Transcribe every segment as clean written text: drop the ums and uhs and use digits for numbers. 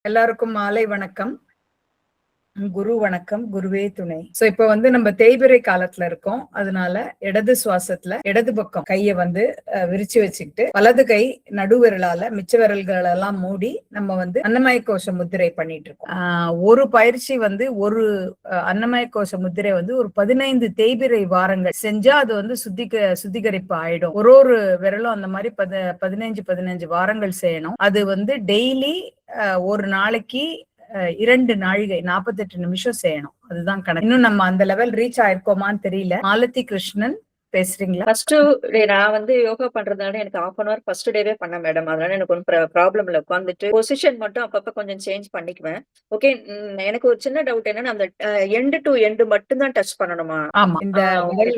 எல்லாருக்கும் மாலை வணக்கம். குரு வணக்கம், குருவே துணை. சோ இப்ப நம்ம தேய்பிறை காலத்துல இருக்கோம். அதனால இடது சுவாசத்துல இடது பக்கம் கைய விரிச்சு வச்சுக்கிட்டு வலது கை நடுவிரலால மிச்ச விரல்கள் எல்லாம் மூடி நம்ம அன்னமய கோஷ முத்திரை பண்ணிட்டு இருக்கோம். ஒரு பயிற்சி ஒரு அன்னமய கோஷ முத்திரை ஒரு 15 தேய்பிறை வாரங்கள் செஞ்சா அது சுத்திகரிப்பு ஆயிடும். ஒரு விரலும் அந்த மாதிரி 15 வாரங்கள் செய்யணும். அது டெய்லி ஒரு நாளைக்கு 2 நாழிகை 48 நிமிஷம் செய்யணும். அதுதான் கணக்கு. இன்னும் நம்ம அந்த லெவல் ரீச் ஆயிருக்கோமான்னு தெரியல. மாலதி கிருஷ்ணன் பேசுறீங்களா? ஃபர்ஸ்ட் டே நான் யோகா பண்றதுனால எனக்கு 1/2 hour ஃபர்ஸ்ட் டேவே பண்ண மேடம். அதனால எனக்கு ஒன்றும் ப்ராப்ளம் இல்ல. உட்காந்துட்டு பொசிஷன் மட்டும் அப்பப்ப கொஞ்சம் சேஞ்ச் பண்ணிக்குவேன். ஓகே. எனக்கு ஒரு சின்ன டவுட் என்னன்னா, அந்த எண்ட் டு எண்ட் மட்டும் தான் டச் பண்ணணுமா? ஆமா, இந்த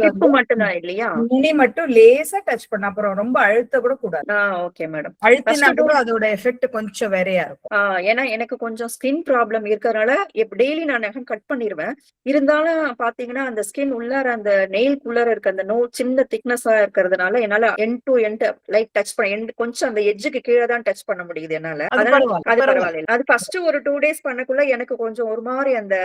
டிப் மட்டும் தான் இல்லையா? நுனி மட்டும் லேசா டச் பண்ண, அப்புறம் ரொம்ப அழுத்த கூட கூடாது. Okay madam. அழுத்தினா கூட அதோட எஃபெக்ட் கொஞ்சம் வேறையா இருக்கும். ஏன்னா எனக்கு கொஞ்சம் ஸ்கின் ப்ராப்ளம் இருக்கறனால டெய்லி நான் நகம் கட் பண்ணிடுவேன். இருந்தாலும் பாத்தீங்கன்னா அந்த ஸ்கின் உள்ளார அந்த நெயில்குள்ளார இருக்க அந்த சின்ன திக்னஸா இருக்கிறதுனால என்னால end to end light touch பண்ண கொஞ்சம் அந்த எட்ஜுக்கு கீழே தான் டச் பண்ண முடியுது என்னால. அது பரவாயில்ல. அது ஃபர்ஸ்ட் ஒரு 2 days பண்ணக்குள்ள எனக்கு கொஞ்சம் ஒரு மாதிரி அந்த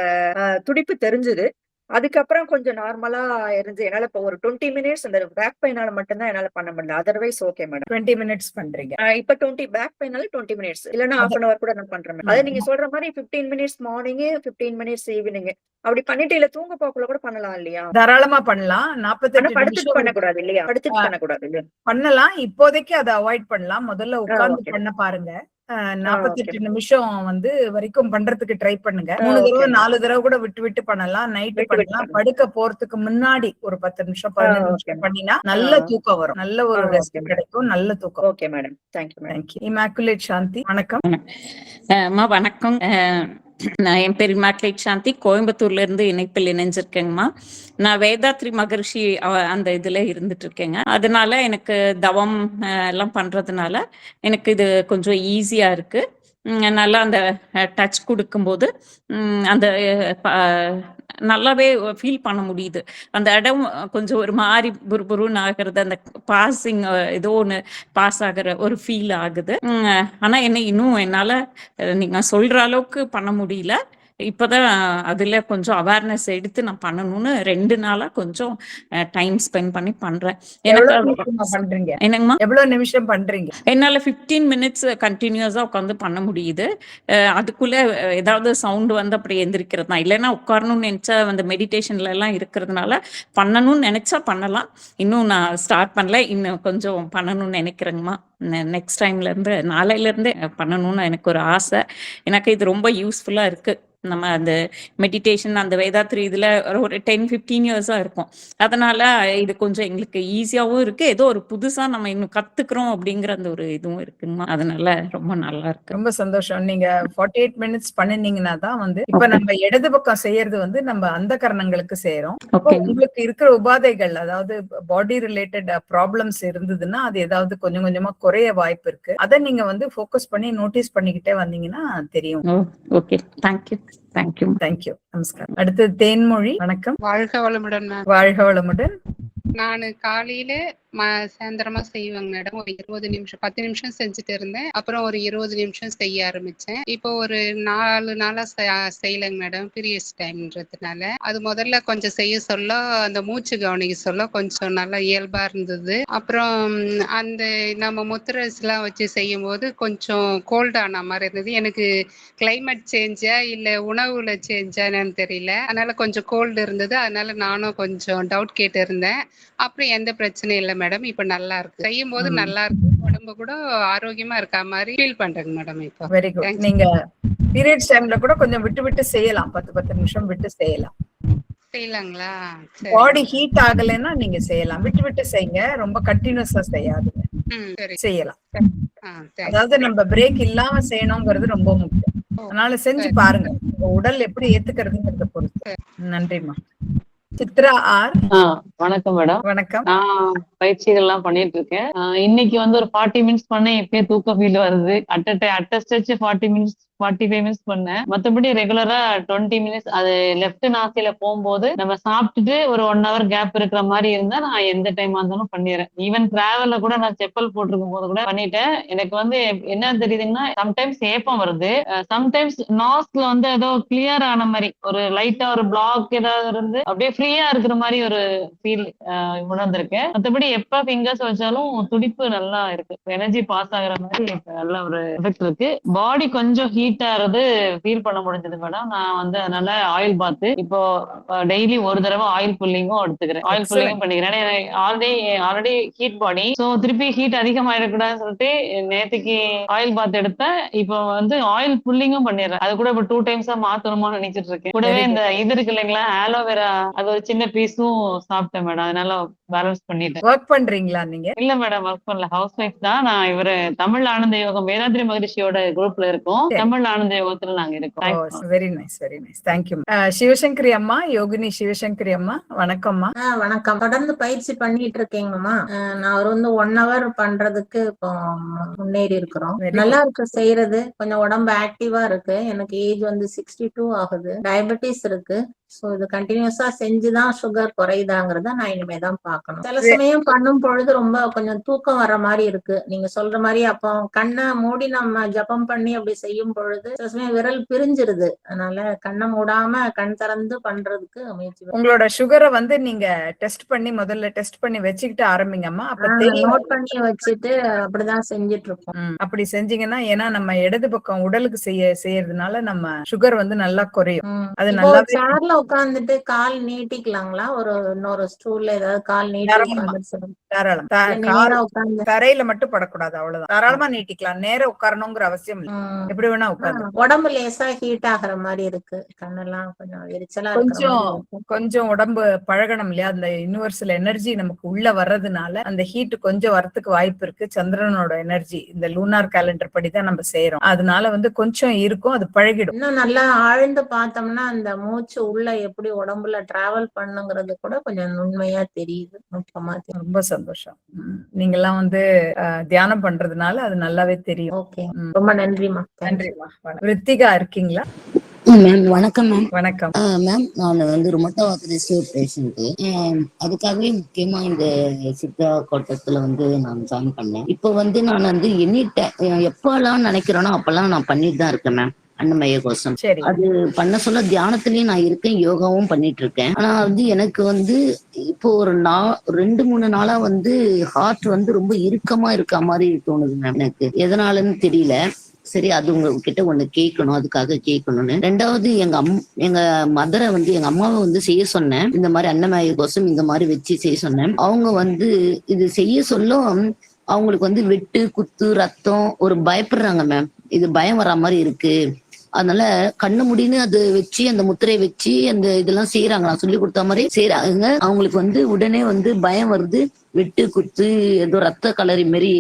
துடிப்பு தெரிஞ்சது. அதுக்கப்புறம் கொஞ்சம் நார்மலா இருந்துச்சு. என்னால இப்ப ஒரு 20 minutes அந்த பேக் பெயினால மட்டும்தான் என்னால பண்ண முடியல. Otherwise okay madam. 20 minutes பண்றீங்க. இப்ப 20 பேக் பெயினால 20 minutes இல்லன்னா 1/2 hour கூட நான் பண்றேன். அது நீங்க சொல்ற மாதிரி 15 minutes மார்னிங், 15 minutes ஈவினிங் அப்படி பண்ணிட்டு இல்ல தூங்க போக்குள்ள கூட பண்ணலாம் இல்லையா? தாராளமா பண்ணலாம். 48 படுத்துட்டு பண்ணக்கூடாது இல்லையா? படுத்துட்டு பண்ணக்கூடாது இல்லையா? பண்ணலாம். இப்போதைக்கு அதை அவாய்ட் பண்ணலாம். முதல்ல உட்கார்ந்து பண்ண பாருங்க. 48 நிமிஷம் வரைக்கும் பண்றதுக்கு ட்ரை பண்ணுங்க. 3 தடவை 4 தடவை கூட விட்டு விட்டு பண்ணலாம். நைட்டு பண்ணலாம். படுக்க போறதுக்கு முன்னாடி ஒரு 10 நிமிஷம் 15 நிமிஷம் பண்ணினா நல்ல தூக்கம் வரும். நல்ல ஒரு ரெஸ்ட் கிடைக்கும். நல்ல தூக்கம். Okay madam. தேங்க்யூ. இமாக்குலேட் சாந்தி வணக்கம். வணக்கம். நான் என் பேர் இமாக்குலேட் சாந்தி, கோயம்புத்தூர்ல இருந்து இணைப்பில் இணைஞ்சிருக்கேங்கம்மா. நான் வேதாத்ரி மகர்ஷி அந்த இதுல இருந்துட்டு இருக்கேங்க. அதனால எனக்கு தவம் எல்லாம் பண்றதுனால எனக்கு இது கொஞ்சம் ஈஸியா இருக்கு. நல்லா அந்த டச் கொடுக்கும்போது அந்த நல்லாவே ஃபீல் பண்ண முடியுது. அந்த இடம் கொஞ்சம் ஒரு மாதிரி புருபுருன்னு ஆகிறது, அந்த பாசிங் ஏதோ ஒன்று பாஸ் ஆகிற ஒரு ஃபீல் ஆகுது. ஆனால் இன்னும் என்னால் நீங்கள் சொல்கிற அளவுக்கு பண்ண முடியல. இப்போதான் அதில் கொஞ்சம் அவேர்னஸ் எடுத்து நான் பண்ணணும்னு 2 நாளா கொஞ்சம் டைம் ஸ்பெண்ட் பண்ணி பண்றேன். என்னங்கம்மா, எவ்வளவு நிமிஷம் பண்றீங்க? என்னால 15 minutes கண்டினியூஸா உட்காந்து பண்ண முடியுது. அதுக்குள்ள ஏதாவது சவுண்ட் அப்படி எந்திரிக்கிறது தான். இல்லைன்னா உட்காரணும்னு நினைச்சா அந்த மெடிடேஷன்ல எல்லாம் இருக்கிறதுனால பண்ணணும்னு நினைச்சா பண்ணலாம். இன்னும் நான் ஸ்டார்ட் பண்ணல. இன்னும் கொஞ்சம் பண்ணணும்னு நினைக்கிறேங்கம்மா. நெக்ஸ்ட் டைம்ல இருந்து நாளையில இருந்தே பண்ணணும்னு எனக்கு ஒரு ஆசை. எனக்கு இது ரொம்ப யூஸ்ஃபுல்லா இருக்கு. நம்ம அந்த மெடிடேஷன் அந்த வேதாத்ரி இதுல ஒரு 10-15 years-ஆ இருக்கும். அதனால இது கொஞ்சம் எங்களுக்கு ஈஸியாவும் இருக்கு. ஏதோ ஒரு புதுசா நம்ம இன்னும் கத்துக்கிறோம் அப்படிங்கிற அந்த ஒரு இதுவும் இருக்குமா. அதனால ரொம்ப நல்லா இருக்கு. ரொம்ப சந்தோஷம். நீங்க 48 minutes பண்ணினீங்கன்னா தான் இப்ப நம்ம இடது பக்கம் செய்யறது நம்ம அந்த கரணங்களுக்கு செய்யறோம். உங்களுக்கு இருக்கிற உபாதைகள், அதாவது பாடி ரிலேட்டட் ப்ராப்ளம்ஸ் இருந்ததுன்னா அது ஏதாவது கொஞ்சம் கொஞ்சமா குறைய வாய்ப்பு இருக்கு. அதை நீங்க ஃபோக்கஸ் பண்ணி நோட்டீஸ் பண்ணிக்கிட்டே வந்தீங்கன்னா தெரியும். Okay, thank you. நமஸ்காரம். அடுத்து தேன்மொழி வணக்கம். வாழ்க வளமுடன். வாழ்க வளமுடன். நான் காலையில சாயந்தரமா செய்வேங்க மேடம். ஒரு 20 நிமிஷம் 10 நிமிஷம் செஞ்சுட்டு இருந்தேன். அப்புறம் ஒரு 20 நிமிஷம் செய்ய ஆரம்பிச்சேன். இப்போ ஒரு 4 நாளா செய்யலைங்க மேடம், பீரியட்ஸ் டைம்ன்றதுனால. அது முதல்ல கொஞ்சம் செய்ய சொல்ல அந்த மூச்சு கவனிக்க சொல்ல கொஞ்சம் நல்லா இயல்பா இருந்தது. அப்புறம் அந்த நம்ம முத்திரஸ் எல்லாம் வச்சு செய்யும் போது கொஞ்சம் கோல்ட் ஆன மாதிரி இருந்தது. எனக்கு கிளைமேட் சேஞ்சா இல்ல உணவுல சேஞ்சானு தெரியல. அதனால கொஞ்சம் கோல்டு இருந்தது. அதனால நானும் கொஞ்சம் டவுட் கேட்டு இருந்தேன். அப்புறம் எந்த பிரச்சனையும் இல்லை மேடம். இப்ப நல்லா இருக்கு. செய்யும் போது நல்லா இருக்கு. உடம்பு கூட ஆரோக்கியமா இருக்கா மாதிரி ஃபீல் பண்றேங்க மேடம். இப்போ வெரி குட். நீங்க பீரியட்ஸ் டைம்ல கூட கொஞ்சம் விட்டு விட்டு செய்யலாம். 10 நிமிஷம் விட்டு செய்யலாம். செய்யலாங்களா? பாடி ஹீட் ஆகலைன்னா நீங்க செய்யலாம். விட்டு விட்டு செய்யுங்க. ரொம்ப கண்டினியூஸா செய்யாதுங்க. செய்யலாம். அதாவது நம்ம பிரேக் இல்லாம செய்யணுங்கிறது ரொம்ப முக்கியம். அதனால செஞ்சு பாருங்க. உடல் எப்படி ஏத்துக்கிறதுங்கிறத பொறுத்து. நன்றிமா. சித்ரா ஆர். வணக்கம் மேடம். வணக்கம். நான் பயிற்சிகள்லாம் பண்ணிட்டு இருக்கேன். இன்னைக்கு வந்து ஒரு 40 மினிட்ஸ் பண்ணேன். இப்பயே தூக்கம் ஃபீல் வருது. அட் ஸ்ட்ரெச் 40 மினிட்ஸ் 45 மினிட்ஸ் பண்ணேன். மத்தபடி ரெகுலரா 20 மினிட்ஸ் அது லெஃப்ட் நாசில போகும்போது நம்ம சாப்பிட்டுட்டு ஒரு 1 ஹவர் கேப் இருக்கிற மாதிரி இருந்தா நான் எந்த டைமா இருந்தாலும் பண்ணிடுறேன். ஈவன் டிராவல்ல கூட நான் செப்பல் போட்டிருக்கும் போது கூட பண்ணிட்டேன். எனக்கு வந்து என்ன தெரியுதுன்னா சம்டைம்ஸ் ஏப்பம் வருது. சம்டைம்ஸ் நாஸ்ல வந்து ஏதோ கிளியர் ஆன மாதிரி ஒரு லைட்டா ஒரு பிளாக் ஏதாவது இருந்து அப்படியே ஃப்ரீயா இருக்கிற மாதிரி ஒரு ஃபீல் உணர்ந்திருக்கேன். மத்தபடி எப்ப ஃபிங்கர்ஸ் வச்சாலும் துடிப்பு நல்லா இருக்கு. எனர்ஜி பாஸ் ஆகுற மாதிரி நல்ல ஒரு எஃபெக்ட் இருக்கு. பாடி கொஞ்சம் ஹீட் ஆறது ஃபீல் பண்ண முடிஞ்சது மேடம். நான் வந்து அதனால ஆயில் பாத் இப்போ டெய்லி ஒரு தடவை ஆயில் புல்லிங்கும் எடுத்துக்கிறேன். ஆயில் புல்லிங்கும் பண்ணிக்கிறேன். ஆல்ரெடி ஹீட் பாடி, சோ திருப்பி ஹீட் அதிகமாயிடக்கூடாதுன்னு சொல்லிட்டு நேத்துக்கு ஆயில் பாத் எடுத்தேன். இப்போ வந்து ஆயில் புல்லிங்கும் பண்ணிடுறேன். அது கூட இப்போ 2 டைம்ஸா மாத்தணுமான்னு நினைச்சிட்டு இருக்கேன். கூடவே இந்த இது இருக்கு இல்லைங்களா, ஆலோவேரா, அது ஒரு சின்ன பீஸும் சாப்பிட்டேன் மேடம். அதனால பேலன்ஸ் பண்ணிட்டேன். ஒர்க் பண்றீங்களா நீங்க? இல்ல மேடம், ஒர்க் பண்ணல. ஹவுஸ் ஒய்ஃப் தான். நான் இவரு தமிழ் ஆனந்த யோகம் வேதாத்ரி மகரிஷியோட குரூப்ல இருக்கோம். தமிழ் ஆனந்த யோகத்துல நாங்க இருக்கோம். Very nice, very nice. Thank you. Sivasankari அம்மா, யோகினி சிவசங்கரி அம்மா, வணக்கம்மா. வணக்கம். தொடர்ந்து பயிற்சி பண்ணிட்டு இருக்கேங்கம்மா. நான் வந்து 1 ஹவர் பண்றதுக்கு இப்போ முன்னேறி இருக்கிறோம். நல்லா இருக்கு செய்யறது. கொஞ்சம் உடம்பு ஆக்டிவா இருக்கு. எனக்கு ஏஜ் வந்து 62 ஆகுது. டயபெட்டிஸ் இருக்கு. சோ இது கண்டினியூஸா செஞ்சுதான் சுகர் குறையுதாங்கிறத நான் இனிமேதான் பார்க்கணும். சில சமயம் பண்ணும் பொழுது ரொம்ப கொஞ்சம் தூக்கம் வர்ற மாதிரி இருக்கு. நீங்க சொல்ற மாதிரி அப்போ கண்ணை மூடி நம்ம ஜபம் பண்ணி அப்படி செய்யும் பொழுது சில சமயம் விரல் பிரிஞ்சிருது. அதனால கண்ணை மூடாம கண் திறந்து பண்றதுக்கு முயற்சி. உங்களோட சுகரை வந்து நீங்க முதல்ல டெஸ்ட் பண்ணி வச்சுக்கிட்டு ஆரம்பிங்கம்மா. நோட் பண்ணி வச்சுட்டு அப்படிதான் செஞ்சுட்டு இருக்கோம். அப்படி செஞ்சீங்கன்னா, ஏன்னா நம்ம இடது பக்கம் உடலுக்கு செய்யறதுனால நம்ம சுகர் வந்து நல்லா குறையும். அது நல்லா சேர்ல உட்கார்ந்துட்டு கால் நீட்டிக்கலாங்களா? இன்னொரு ஸ்டூல்ல ஏதாவது கால் நீட்டி தரையில மட்டும் படக்கூடாது, அவ்வளவுதான். தாராளமா நீட்டிக்கலாம். நேரம் உட்காரணுங்கிற அவசியம் இல்லை. எப்படி வேணா உட்கார்ந்து. உடம்பு லேசா ஹீட் ஆகுற மாதிரி இருக்கு. கண்ணெல்லாம் கொஞ்சம் எரிச்சலா கொஞ்சம் உடம்பு பழகணும் இல்லையா? அந்த யூனிவர்சல் எனர்ஜி நமக்கு உள்ள வர்றதுனால அந்த ஹீட் கொஞ்சம் வரத்துக்கு வாய்ப்பு இருக்கு. சந்திரனோட எனர்ஜி இந்த லூனார் கேலண்டர் படிதான் நம்ம செய்யறோம். அதனால வந்து கொஞ்சம் இருக்கும், அது பழகிடும். இன்னும் நல்லா ஆழ்ந்து பார்த்தோம்னா அந்த மூச்சு உள்ள எப்படி உடம்புல டிராவல் பண்ணுங்கிறது கூட கொஞ்சம் நுண்மையா தெரியுது. நுட்பமா தெரியுது. ரொம்ப சந்தோஷம். நீங்க எல்லாம் வந்து தியானம் பண்றதுனால அது நல்லாவே தெரியும். ஓகே, ரொம்ப நன்றிமா. நன்றிமா. ரித்திகா இருக்கீங்களா? மேம் வணக்கம். மேம் வணக்கம். மேம் நான் வந்து ருமட்டோஆர்த்ரைட்டிஸ் பேஷண்ட். அதுக்காகவே முக்கியமா இந்த சித்தா கோட்டத்துல வந்து நான் ஜாயின் பண்ணேன். இப்போ வந்து நான் வந்து எப்பெல்லாம் நினைக்கிறேனோ அப்பெல்லாம் நான் பண்ணிட்டு தான் இருக்கேன் மேம். அன்னமய கோஷம் அது பண்ண சொல்ல தியானத்திலயும் நான் இருக்கேன், யோகாவும் பண்ணிட்டு இருக்கேன். ஆனா வந்து எனக்கு வந்து இப்போ ஒரு 2-3 நாளா வந்து ஹார்ட் வந்து ரொம்ப இறுக்கமா இருக்க மாதிரி தோணுது மேம். எனக்கு எதனாலன்னு தெரியல. சரி, அது உங்ககிட்ட ஒண்ணு கேட்கணும், அதுக்காக கேட்கணும்னு. 2வது எங்க மதரை வந்து எங்க அம்மாவை வந்து செய்ய சொன்னேன். இந்த மாதிரி அன்னமய கோஷம் இந்த மாதிரி வச்சு செய்ய சொன்னேன். அவங்க வந்து இது செய்ய சொல்ல அவங்களுக்கு வந்து வெட்டு குத்து ரத்தம் ஒரு பயப்படுறாங்க மேம். இது பயம் வர மாதிரி இருக்கு. அதனால கண்ணு முடின்னு அது வச்சு அந்த முத்திரையை வச்சு அந்த இதெல்லாம் செய்யறாங்க. நான் சொல்லி கொடுத்த மாதிரி செய்யறாங்க. அவங்களுக்கு வந்து உடனே வந்து பயம் வருது. வெட்டு குத்து ஏதோ ரத்த கலரி மாரி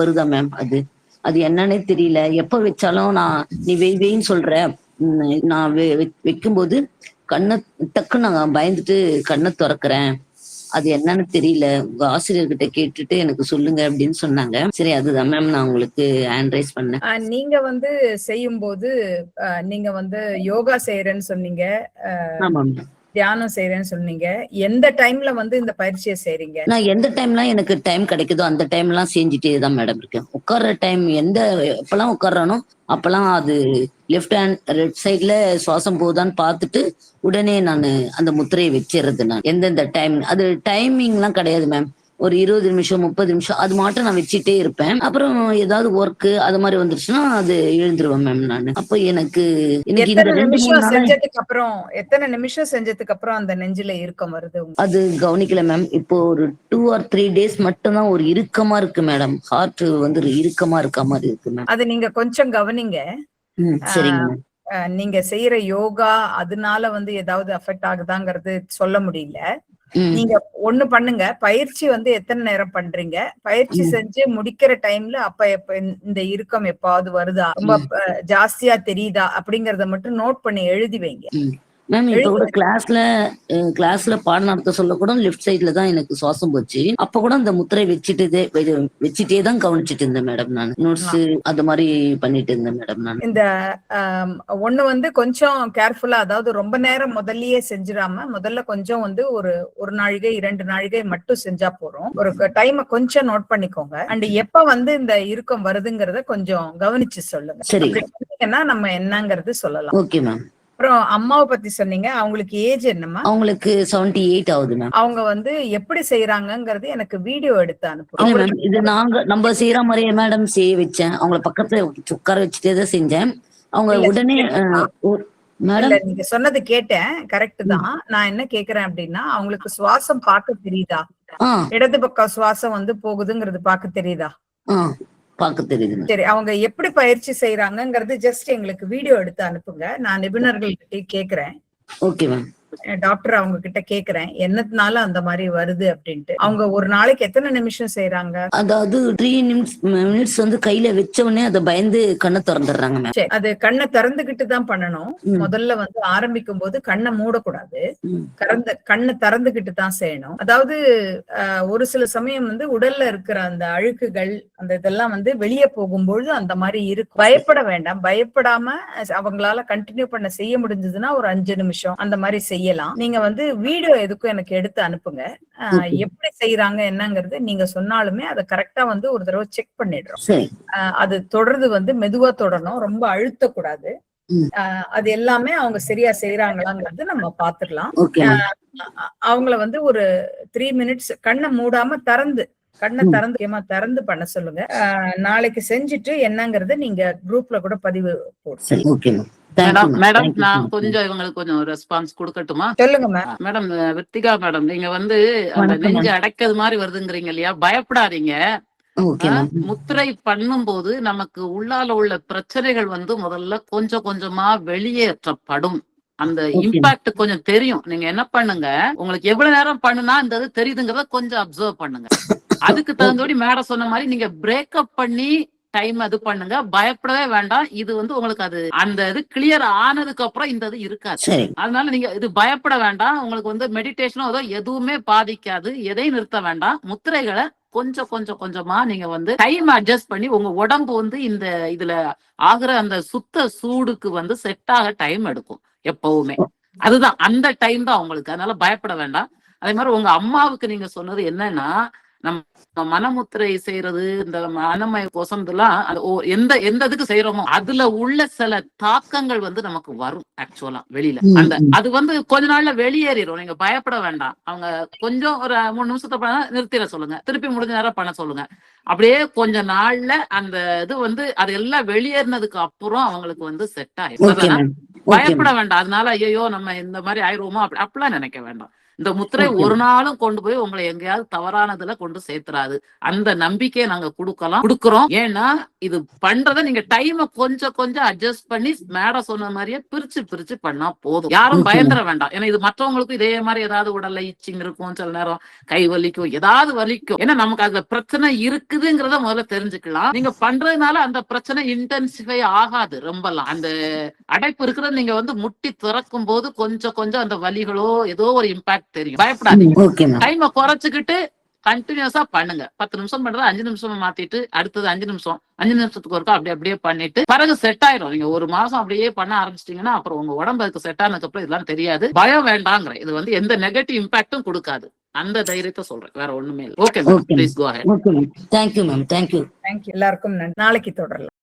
வருதா மேம். அது என்னன்னே தெரியல. எப்ப வச்சாலும் நீ வெயின்னு சொல்ற, நான் வைக்கும்போது கண்ணை டக்குன்னு நான் பயந்துட்டு கண்ணை திறக்கிறேன். அது என்னன்னு தெரியல. உங்க ஆசிரியர்கிட்ட கேட்டுட்டு எனக்கு சொல்லுங்க அப்படின்னு சொன்னாங்க. சரி, அதுதான் மேம் நான் உங்களுக்கு ஹேண்ட் ரைஸ் பண்ணேன். நீங்க வந்து செய்யும் போது நீங்க வந்து யோகா செய்யறேன்னு சொன்னீங்க, தியானம் செய்யறேன்னு சொன்னீங்க. எந்த டைம்ல வந்து இந்த பயிற்சியை செய்றீங்க? நான் எந்த டைம்லாம் எனக்கு டைம் கிடைக்குதோ அந்த டைம்லாம் செஞ்சுட்டே தான் மேடம் இருக்கேன். உட்கார்ற டைம் எப்பெல்லாம் உட்கார்றானோ அப்பெல்லாம் அது லெஃப்ட் ஹேண்ட் லெஃப்ட் சைட்ல சுவாசம் போகுதான்னு பார்த்துட்டு உடனே நான் அந்த முத்திரையை வச்சிடுறது. நான் எந்தெந்த டைம், அது டைமிங் எல்லாம் கிடையாது மேம். ஒரு 20 நிமிஷம் 30 நிமிஷம் அது மட்டும் நான் வச்சுட்டே இருப்பேன். அப்புறம் ஏதாவது ஒர்க்கு அது மாதிரி வந்துருச்சுன்னா அது எழுந்துருவேன் மேம் நான். அப்போ எனக்கு எத்தனை நிமிஷம் செஞ்சதுக்கு அப்புறம் அந்த நெஞ்சில இறுக்கம் வருது? அது கவனிக்கல மேம். இப்போ ஒரு 2 or 3 days மட்டும் தான் ஒரு இறுக்கமா இருக்கு மேடம். ஹார்ட் வந்து இறுக்கமா இருக்க மாதிரி இருக்கு மேம். அது நீங்க கொஞ்சம் கவனிங்க. சரிங்க. நீங்க செய்யற யோகா அதனால வந்து ஏதாவது அஃபெக்ட் ஆகுதாங்கிறது சொல்ல முடியல. நீங்க ஒண்ணு பண்ணுங்க. பயிற்சி வந்து எத்தனை நேரம் பண்றீங்க? பயிற்சி செஞ்சு முடிக்கிற டைம்ல எப்ப இந்த இறுக்கம் எப்பாவது வருதா, ரொம்ப ஜாஸ்தியா தெரியுதா அப்படிங்கறத மட்டும் நோட் பண்ணி எழுதி வைங்க. மேம் இப்ப எழுதி கூட கிளாஸ்ல பாடம் நடத்த சொல்ல கூட லெஃப்ட் சைட்ல தான் எனக்கு சுவாசம் போச்சு. அப்ப கூட அந்த முத்திரை வச்சுட்டே தான் கவனிச்சிட்டு இருந்தேன் மேடம். நான் நோட்ஸ் அது மாதிரி பண்ணிட்டு இருந்தேன் மேடம். நான் இந்த ஒண்ணு வந்து கொஞ்சம் கேர்ஃபுல்லா, அதாவது ரொம்ப நேரம் முதல்லயே செஞ்சிடாம முதல்ல கொஞ்சம் வந்து ஒரு நாழிகை 2 நாழிகை மட்டும் செஞ்சா போறோம். ஒரு டைமை கொஞ்சம் நோட் பண்ணிக்கோங்க. அண்ட் எப்ப வந்து இந்த இறுக்கம் வருதுங்கிறத கொஞ்சம் கவனிச்சு சொல்லுங்க. சரி. அப்படி சொன்னீங்கன்னா நம்ம என்னங்கிறது சொல்லலாம். Okay ma'am. அப்புறம் அம்மாவை பத்தி சொன்னீங்க. அவங்களுக்கு ஏஜ் என்னம்மா? அவங்களுக்கு 78 ஆகுது மேம். அவங்க வந்து எப்படி செய்யறாங்கங்கிறது எனக்கு வீடியோ எடுத்து இல்ல அனுப்புங்க. மேம், இது நம்ம செய்யற மாதிரியே மேடம் செய்ய வச்சேன். அவங்கள பக்கத்துல உட்கார வச்சுட்டே தான் செஞ்சேன். அவங்க இல்ல, உடனே மேடம் இல்ல, நீங்க சொன்னது கேட்டேன், கரெக்ட் தான். நான் என்ன கேக்குறேன் அப்படின்னா, அவங்களுக்கு சுவாசம் பார்க்க தெரியுதா? இடது பக்கம் சுவாசம் வந்து போகுதுங்கிறது பார்க்க தெரியுதா? பார்க்க தெரியுது. சரி, அவங்க எப்படி பயிற்சி செய்யறாங்கங்கிறது ஜஸ்ட் எங்களுக்கு வீடியோ எடுத்து அனுப்புங்க. நான் நிபுணர்கள் கிட்ட கேக்குறேன். Okay ma'am. டாக்டர் அவங்க கிட்ட கேக்குறேன் என்னத்தினால அந்த மாதிரி வருது அப்படின்ட்டு. அவங்க ஒரு நாளைக்கு எத்தனை நிமிஷம் செய்யறாங்க? அதாவது 3 மினிட்ஸ் வந்து கையில வச்ச உடனே அதை பயந்து கண்ணை திறந்துடுறாங்க மேம். சரி, அது கண்ணை திறந்துகிட்டு தான் பண்ணணும். முதல்ல வந்து ஆரம்பிக்கும் போது கண்ணை மூடக்கூடாது. கண்ணை திறந்துகிட்டு தான் செய்யணும். அதாவது ஒரு சில சமயம் வந்து உடல்ல இருக்கிற அந்த அழுக்குகள் அந்த இதெல்லாம் வந்து வெளியே போகும்பொழுது அந்த மாதிரி இருக்கு. பயப்பட வேண்டாம். பயப்படாம அவங்களால கண்டினியூ பண்ண செய்ய முடிஞ்சதுன்னா ஒரு 5 நிமிஷம் அந்த மாதிரி செய்யலாம். நீங்க வந்து வீடியோ எதுக்கும் எனக்கு எடுத்து அனுப்புங்க. எப்படி செய்யறாங்க என்னங்கிறது நீங்க சொன்னாலுமே அதை கரெக்டா வந்து ஒரு தடவை செக் பண்ணிடுறோம். அது தொடர்ந்து வந்து மெதுவா தொடரணும், ரொம்ப அழுத்தக்கூடாது. அது எல்லாமே அவங்க சரியா செய்யறாங்களாங்கிறது நம்ம பாத்துக்கலாம். அவங்கள வந்து ஒரு 3 மினிட்ஸ் கண்ணை மூடாம கண்ணை திறந்து பண்ண சொல்லுங்க. நாளைக்கு செஞ்சுட்டு என்னங்கறத நீங்க குரூப்ல கூட பதிவு போடுங்க. மேடம் நான் கொஞ்சம் இவங்களுக்கு கொஞ்சம் ரெஸ்பான்ஸ் கொடுக்கட்டுமா? சொல்லுங்க மேடம். வித்திகா மேடம், நீங்க வந்து அந்த நெஞ்சு அடைக்கிறது மாதிரி வருதுங்கிறீங்க இல்லையா? பயப்படாதீங்க. முத்திரை பண்ணும் போது நமக்கு உள்ளால உள்ள பிரச்சனைகள் வந்து முதல்ல கொஞ்சம் கொஞ்சமா வெளியேற்றப்படும். அந்த இம்பாக்ட் கொஞ்சம் தெரியும். நீங்க என்ன பண்ணுங்க, உங்களுக்கு எவ்வளவு நேரம் பண்ணுனா இந்த இது தெரியுதுங்கிறத கொஞ்சம் அப்சர்வ் பண்ணுங்க. அதுக்கு தகுந்தபடி மேடம் சொன்ன மாதிரி நீங்க பிரேக்கப் பண்ணி டைம் அது பண்ணுங்க. பயப்படவே வேண்டாம். இது வந்து உங்களுக்கு அது அந்த இது கிளியர் ஆனதுக்கு அப்புறம் இந்த இது இருக்காது. அதனால நீங்க இது பயப்பட வேண்டாம். உங்களுக்கு வந்து மெடிடேஷனோ ஏதோ எதுவுமே பாதிக்காது. எதையும் நிறுத்த வேண்டாம். முத்திரைகளை கொஞ்சம் கொஞ்சம் கொஞ்சமா நீங்க வந்து டைம் அட்ஜஸ்ட் பண்ணி உங்க உடம்பு வந்து இந்த இதுல ஆகுற அந்த சுத்த சூடுக்கு வந்து செட் ஆக டைம் எடுக்கும் எப்பவுமே. அதுதான் அந்த டைம் தான் உங்களுக்கு. அதனால பயப்பட வேண்டாம். அதே மாதிரி உங்க அம்மாவுக்கு நீங்க சொன்னது என்னன்னா, நம்ம மனமுத்திரை செய்யறது இந்த மனமய கோஷம் இதெல்லாம் எந்த இதுக்கு செய்யறோமோ அதுல உள்ள சில தாக்கங்கள் வந்து நமக்கு வரும் ஆக்சுவலா வெளியில. அது வந்து கொஞ்ச நாள்ல வெளியேறிடும். நீங்க பயப்பட வேண்டாம். அவங்க கொஞ்சம் ஒரு 3 நிமிஷத்தை பண்ண நிறுத்திட சொல்லுங்க. திருப்பி முடிஞ்ச நேரம் பண்ண சொல்லுங்க. அப்படியே கொஞ்ச நாள்ல அந்த இது வந்து அது எல்லாம் வெளியேறினதுக்கு அப்புறம் அவங்களுக்கு வந்து செட் ஆயிடும். பயப்பட வேண்டாம். அதனால ஐயோ நம்ம இந்த மாதிரி ஆயிடுவோமோ அப்படிலாம் நினைக்க வேண்டாம். இந்த முத்திரை ஒரு நாளும் கொண்டு போய் உங்களை எங்கேயாவது தவறானதுல கொண்டு சேர்த்துறாது. அந்த நம்பிக்கையை நாங்க கொடுக்குறோம். ஏன்னா இது பண்றத நீங்க டைமை கொஞ்சம் கொஞ்சம் அட்ஜஸ்ட் பண்ணி மேடம் சொன்ன மாதிரியே பிரிச்சு பண்ணா போதும். யாரும் பயந்துட வேண்டாம். ஏன்னா இது மற்றவங்களுக்கும் இதே மாதிரி ஏதாவது உடல்ல இச்சிங் இருக்கும், சில நேரம் கை வலிக்கும், ஏதாவது வலிக்கும். ஏன்னா நமக்கு அதுல பிரச்சனை இருக்குதுங்கிறத முதல்ல தெரிஞ்சுக்கலாம். நீங்க பண்றதுனால அந்த பிரச்சனை இன்டென்சிஃபை ஆகாது. ரொம்பலாம் அந்த அடைப்பு இருக்கிறது நீங்க வந்து முட்டி திறக்கும் போது கொஞ்சம் கொஞ்சம் அந்த வலிகளோ ஏதோ ஒரு இம்பாக்ட் தெரியும். பயப்படாதீங்க. டைமை குறைச்சுக்கிட்டு கண்டினியூஸா பண்ணுங்க. 10 நிமிஷம் பண்றது 5 நிமிஷமா மாத்திட்டு அடுத்தது 5 நிமிஷத்துக்கு ஒருக்கா அப்படியே பண்ணிட்டு பிறகு செட் ஆயிரும். நீங்க ஒரு மாசம் அப்படியே பண்ண ஆரம்பிச்சிட்டீங்கன்னா அப்புறம் உங்க உடம்பு அதுக்கு செட் ஆனதுக்கு அப்புறம் இதெல்லாம் தெரியாது. பயம் வேண்டாங்கிற. இது வந்து எந்த நெகட்டிவ் இம்பாக்டும் கொடுக்காது. அந்த தைரியத்தை சொல்றேன், வேற ஒண்ணுமே இல்லை. Okay ma'am, please go ahead. Thank you ma'am. Thank you. எல்லாருக்கும் நன்றி. நாளைக்கு தொடரலாம்.